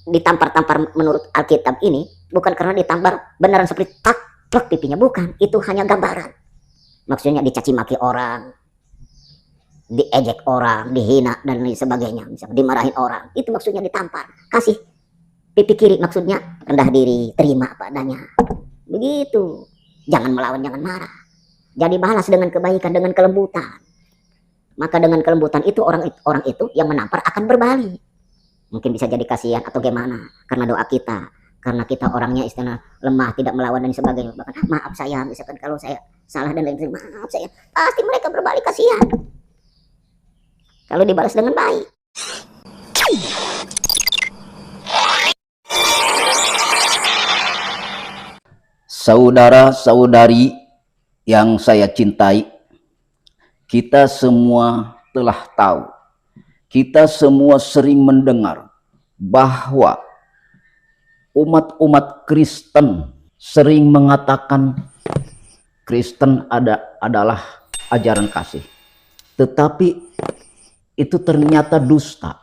ditampar-tampar menurut Alkitab ini bukan karena ditampar beneran seperti tak plek pipinya, bukan. Itu hanya gambaran. Maksudnya dicaci maki orang, diejek orang, dihina dan lain sebagainya, misalnya dimarahin orang, itu maksudnya ditampar. Kasih pipi kiri maksudnya rendah diri, terima apa adanya. Begitu. Jangan melawan, jangan marah. Jadi balas dengan kebaikan, dengan kelembutan. Maka dengan kelembutan itu orang itu yang menampar akan berbalik. Mungkin bisa jadi kasihan atau gimana karena doa kita, karena kita orangnya istilah lemah, tidak melawan dan sebagainya. Bahkan maaf saya, misalkan kalau saya salah dan lain sebagainya, maaf saya, pasti mereka berbalik kasihan kalau dibalas dengan baik. Saudara-saudari yang saya cintai, kita semua telah tahu, kita semua sering mendengar bahwa umat-umat Kristen sering mengatakan Kristen adalah ajaran kasih. Tetapi itu ternyata dusta,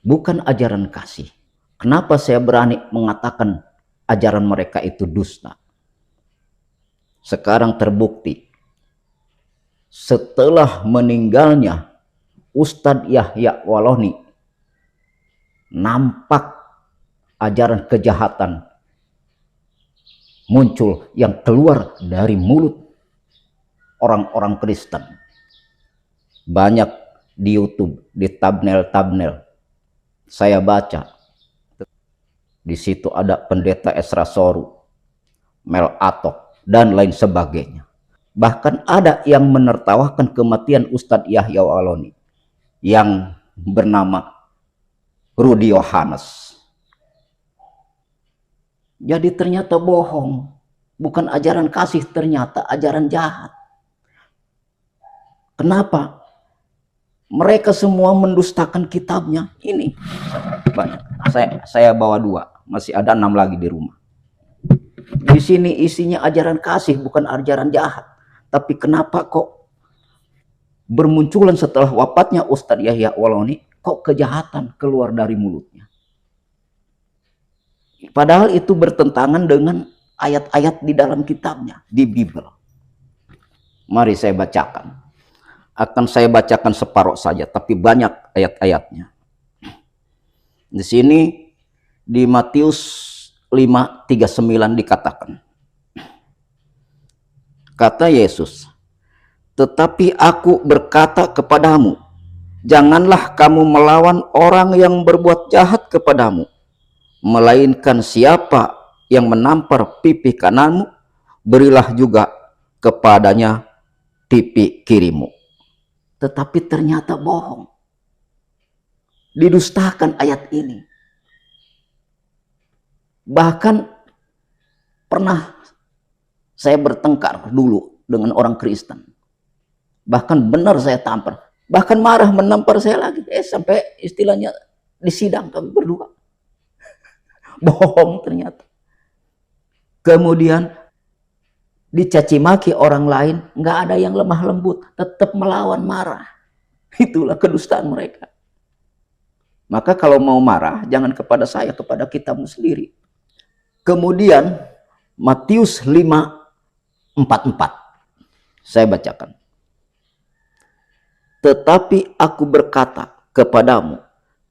bukan ajaran kasih. Kenapa saya berani mengatakan ajaran mereka itu dusta? Sekarang terbukti. Setelah meninggalnya Ustadz Yahya Walohni, nampak ajaran kejahatan muncul yang keluar dari mulut orang-orang Kristen. Banyak di YouTube, di thumbnail saya baca. Di situ ada pendeta Esra Soru, Mel Atok, dan lain sebagainya. Bahkan ada yang menertawakan kematian Ustadz Yahya Walohni yang bernama Rudi Yohanes. Jadi ternyata bohong, bukan ajaran kasih, ternyata ajaran jahat. Kenapa? Mereka semua mendustakan kitabnya. Ini banyak. Saya bawa 2, masih ada 6 lagi di rumah. Di sini isinya ajaran kasih, bukan ajaran jahat. Tapi kenapa kok bermunculan setelah wafatnya Ustadz Yahya Walohni, kok kejahatan keluar dari mulutnya? Padahal itu bertentangan dengan ayat-ayat di dalam kitabnya, di Bible. Mari saya bacakan. Akan saya bacakan separuh saja, tapi banyak ayat-ayatnya. Di sini di Matius 5:39 dikatakan. Kata Yesus, "Tetapi aku berkata kepadamu, janganlah kamu melawan orang yang berbuat jahat kepadamu, melainkan siapa yang menampar pipi kananmu, berilah juga kepadanya pipi kirimu." Tetapi ternyata bohong. Didustakan ayat ini. Bahkan pernah saya bertengkar dulu dengan orang Kristen. Bahkan benar saya tampar. Bahkan marah menampar saya lagi. Sampai istilahnya disidang kami berdua. Bohong ternyata. Kemudian dicaci maki orang lain, nggak ada yang lemah lembut, tetap melawan, marah. Itulah kedustaan mereka. Maka kalau mau marah, jangan kepada saya, kepada kitabmu sendiri. Kemudian Matius 5:44 saya bacakan. "Tetapi aku berkata kepadamu,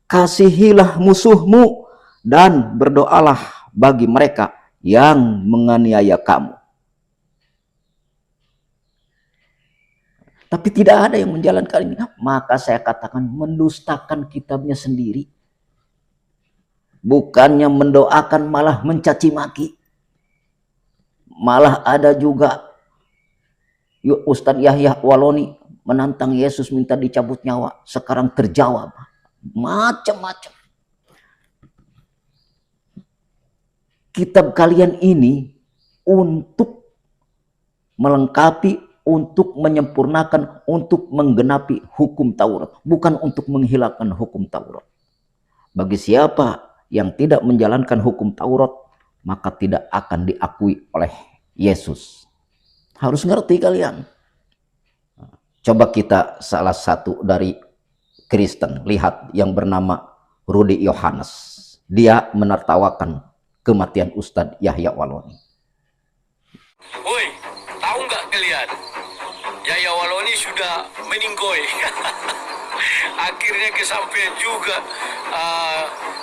kasihilah musuhmu dan berdoalah bagi mereka yang menganiaya kamu." Tapi tidak ada yang menjalankan ini. Maka saya katakan mendustakan kitabnya sendiri. Bukannya mendoakan malah mencaci maki. Malah ada juga Ustadz Yahya Walohni menantang Yesus minta dicabut nyawa. Sekarang terjawab. Macam-macam. Kitab kalian ini untuk melengkapi, untuk menyempurnakan, untuk menggenapi hukum Taurat, bukan untuk menghilangkan hukum Taurat. Bagi siapa yang tidak menjalankan hukum Taurat, maka tidak akan diakui oleh Yesus. Harus ngerti kalian. Coba kita salah satu dari Kristen, lihat yang bernama Rudi Yohanes. dia menertawakan kematian Ustadz Yahya Waloni. Woi, tahu nggak kalian? Yahya Waloni sudah meninggoy. Akhirnya kesampaian juga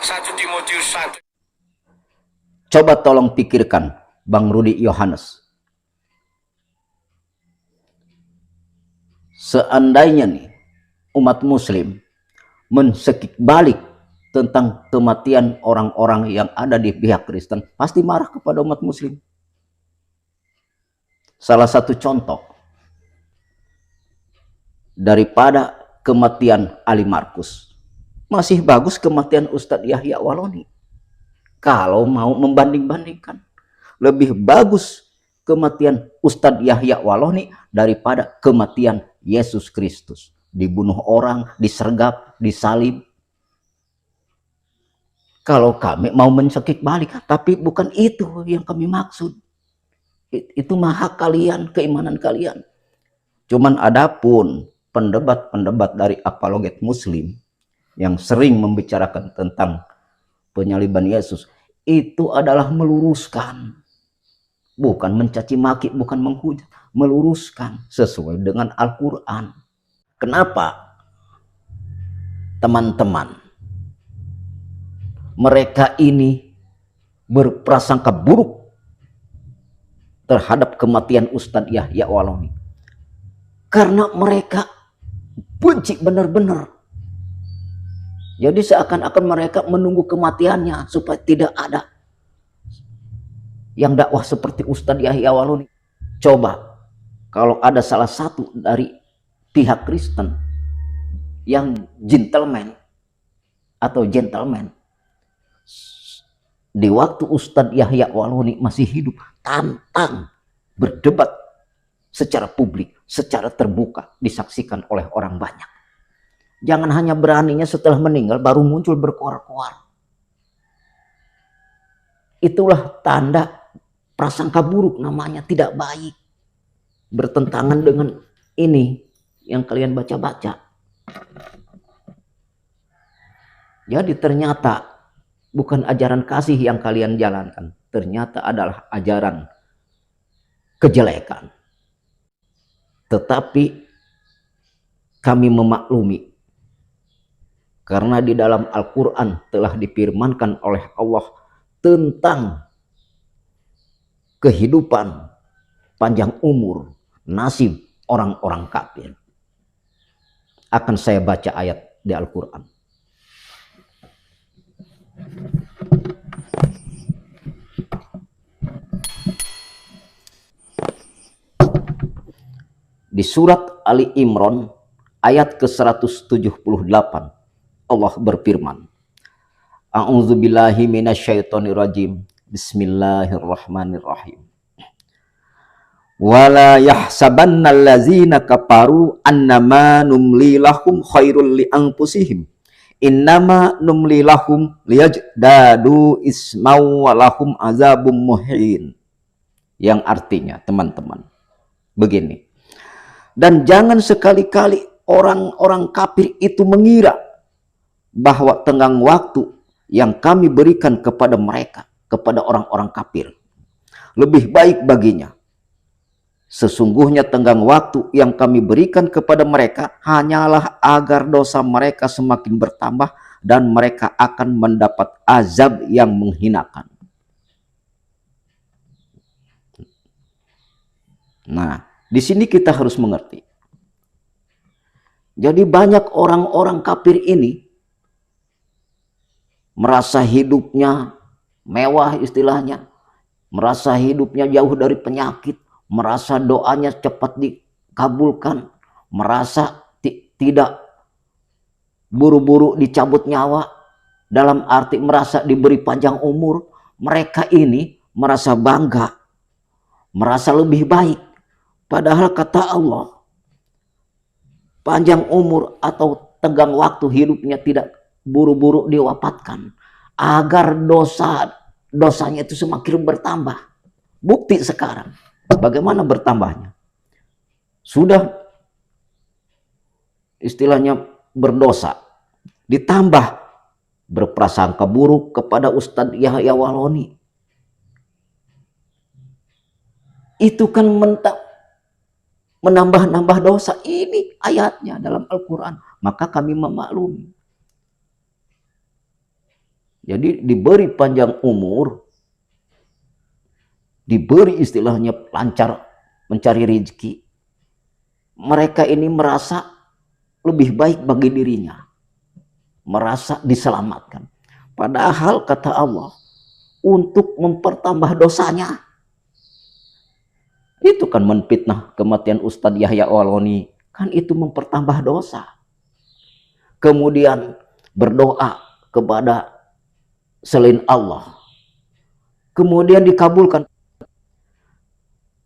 1 Timotius 1. Coba tolong pikirkan, Bang Rudi Yohanes. Seandainya nih umat muslim mensekik balik tentang kematian orang-orang yang ada di pihak Kristen, pasti marah kepada umat muslim. Salah satu contoh daripada kematian Ali Markus, masih bagus kematian Ustadz Yahya Waloni. Kalau mau membanding-bandingkan, lebih bagus kematian Ustadz Yahya Waloni daripada kematian Yesus Kristus. Dibunuh orang, disergap, disalib. Kalau kami mau mencekik balik, tapi bukan itu yang kami maksud. Itu mah hak kalian, keimanan kalian. Cuman adapun pendebat-pendebat dari apologet muslim yang sering membicarakan tentang penyaliban Yesus, itu adalah meluruskan, bukan mencaci maki, bukan menghujat, meluruskan sesuai dengan Al-Quran. Kenapa teman-teman mereka ini berprasangka buruk terhadap kematian Ustadz Yahya Waloni? Karena mereka benci benar-benar. Jadi seakan-akan mereka menunggu kematiannya supaya tidak ada yang dakwah seperti Ustadz Yahya Waloni. Coba kalau ada salah satu dari pihak Kristen yang gentleman di waktu Ustadz Yahya Waloni masih hidup, tantang berdebat secara publik, secara terbuka, disaksikan oleh orang banyak. Jangan hanya beraninya setelah meninggal baru muncul berkoar-koar. Itulah tanda prasangka buruk, namanya tidak baik. Bertentangan dengan ini yang kalian baca-baca. Jadi ternyata bukan ajaran kasih yang kalian jalankan, ternyata adalah ajaran kejelekan. Tetapi kami memaklumi, karena di dalam Al-Quran telah difirmankan oleh Allah tentang kehidupan, panjang umur, nasib orang-orang kafir. Akan saya baca ayat di Al-Quran. Di surat Ali Imran ayat ke-178 Allah berfirman, A'udzubillahi minasyaitonirrajim. Bismillahirrahmanirrahim. Wala yahsabannallazina kafaru annama numli lahum khairul li anfusihim. Innama numli lahum liyajdadu ismau walahum azabum muhin. Yang artinya, teman-teman, begini. Dan jangan sekali-kali orang-orang kafir itu mengira bahwa tenggang waktu yang kami berikan kepada mereka, kepada orang-orang kafir, lebih baik baginya. Sesungguhnya tenggang waktu yang kami berikan kepada mereka hanyalah agar dosa mereka semakin bertambah dan mereka akan mendapat azab yang menghinakan. Nah, di sini kita harus mengerti. Jadi banyak orang-orang kafir ini merasa hidupnya mewah istilahnya, merasa hidupnya jauh dari penyakit, merasa doanya cepat dikabulkan, merasa tidak buru-buru dicabut nyawa, dalam arti merasa diberi panjang umur. Mereka ini merasa bangga, merasa lebih baik. Padahal kata Allah, panjang umur atau tenggang waktu hidupnya tidak buru-buru diwafatkan, agar dosanya itu semakin bertambah. Bukti sekarang, bagaimana bertambahnya? Sudah istilahnya berdosa, ditambah berprasangka buruk kepada Ustadz Yahya Waloni. Itu kan menambah-nambah dosa. Ini ayatnya dalam Al-Quran. Maka kami memaklumi. Jadi diberi panjang umur, diberi istilahnya lancar mencari rezeki. Mereka ini merasa lebih baik bagi dirinya, merasa diselamatkan. Padahal kata Allah, untuk mempertambah dosanya. Itu kan menfitnah kematian Ustadz Yahya Waloni, kan itu mempertambah dosa. Kemudian berdoa kepada selain Allah, kemudian dikabulkan.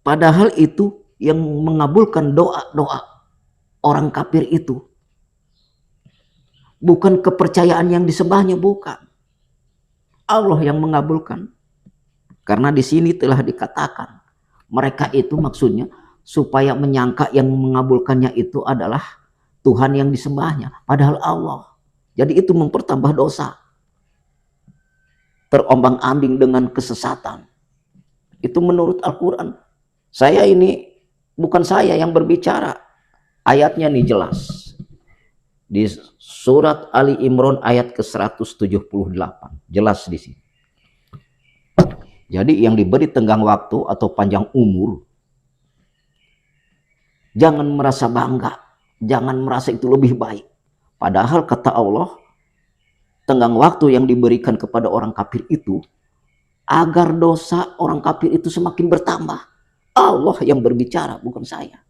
Padahal itu yang mengabulkan doa-doa orang kafir itu bukan kepercayaan yang disembahnya, bukan. Allah yang mengabulkan. Karena di sini telah dikatakan, mereka itu maksudnya supaya menyangka yang mengabulkannya itu adalah Tuhan yang disembahnya, padahal Allah. Jadi itu mempertambah dosa. Terombang-ambing dengan kesesatan. Itu menurut Al-Quran. Saya ini, bukan saya yang berbicara. Ayatnya nih jelas. Di surat Ali Imran ayat ke-178. Jelas di sini. Jadi yang diberi tenggang waktu atau panjang umur, jangan merasa bangga, jangan merasa itu lebih baik. Padahal kata Allah, tenggang waktu yang diberikan kepada orang kafir itu, agar dosa orang kafir itu semakin bertambah. Allah yang berbicara, bukan saya.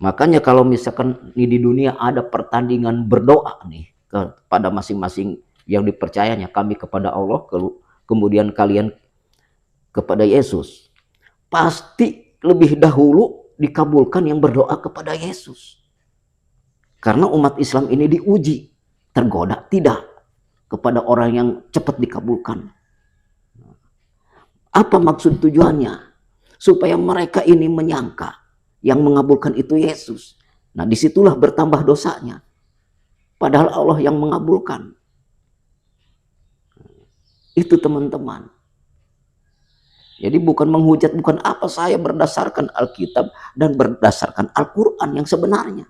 Makanya kalau misalkan di dunia ada pertandingan berdoa nih, kepada masing-masing yang dipercayanya, kami kepada Allah, kemudian kalian kepada Yesus, pasti lebih dahulu dikabulkan yang berdoa kepada Yesus. Karena umat Islam ini diuji, tergoda tidak kepada orang yang cepat dikabulkan. Apa maksud tujuannya? Supaya mereka ini menyangka yang mengabulkan itu Yesus. Nah, disitulah bertambah dosanya. Padahal Allah yang mengabulkan. Itu teman-teman. Jadi bukan menghujat, bukan apa, saya berdasarkan Alkitab dan berdasarkan Al-Quran yang sebenarnya.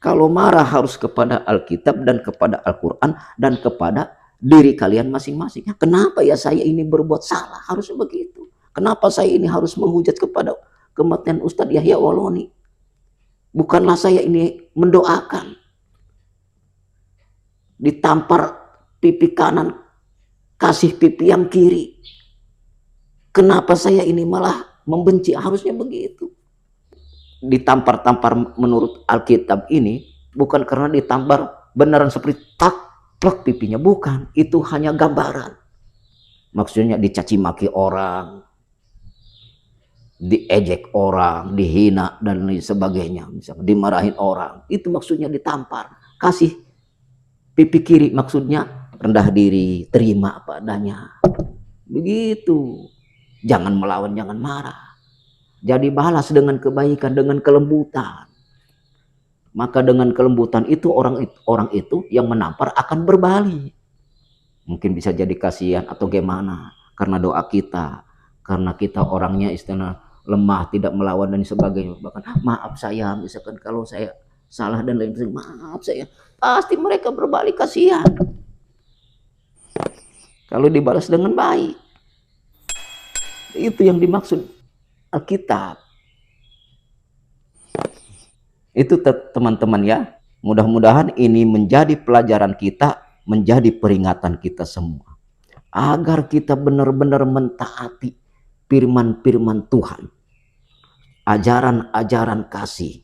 Kalau marah harus kepada Alkitab dan kepada Al-Quran dan kepada diri kalian masing-masing. Kenapa ya saya ini berbuat salah? Harus begitu. Kenapa saya ini harus menghujat kepada kematian Ustadz Yahya Waloni? Bukanlah saya ini mendoakan. Ditampar pipi kanan, kasih pipi yang kiri. Kenapa saya ini malah membenci? Harusnya begitu. Ditampar-tampar menurut Alkitab ini bukan karena ditampar beneran seperti plak pipinya, bukan. Itu hanya gambaran. Maksudnya dicaci maki orang, diejek orang, dihina dan lain sebagainya, misalnya dimarahin orang. Itu maksudnya ditampar. Kasih pipi kiri maksudnya rendah diri, terima apa adanya. Begitu. Jangan melawan, jangan marah. Jadi balas dengan kebaikan, dengan kelembutan. Maka dengan kelembutan itu orang itu yang menampar akan berbalik. Mungkin bisa jadi kasihan atau gimana. Karena doa kita. Karena kita orangnya istilah lemah, tidak melawan dan sebagainya. Bahkan maaf saya, misalkan kalau saya salah dan lain sebagainya, maaf saya. Pasti mereka berbalik kasihan. Kalau dibalas dengan baik. Itu yang dimaksud Alkitab. Itu teman-teman ya. Mudah-mudahan ini menjadi pelajaran kita, menjadi peringatan kita semua. Agar kita benar-benar mentaati firman-firman Tuhan. Ajaran-ajaran kasih.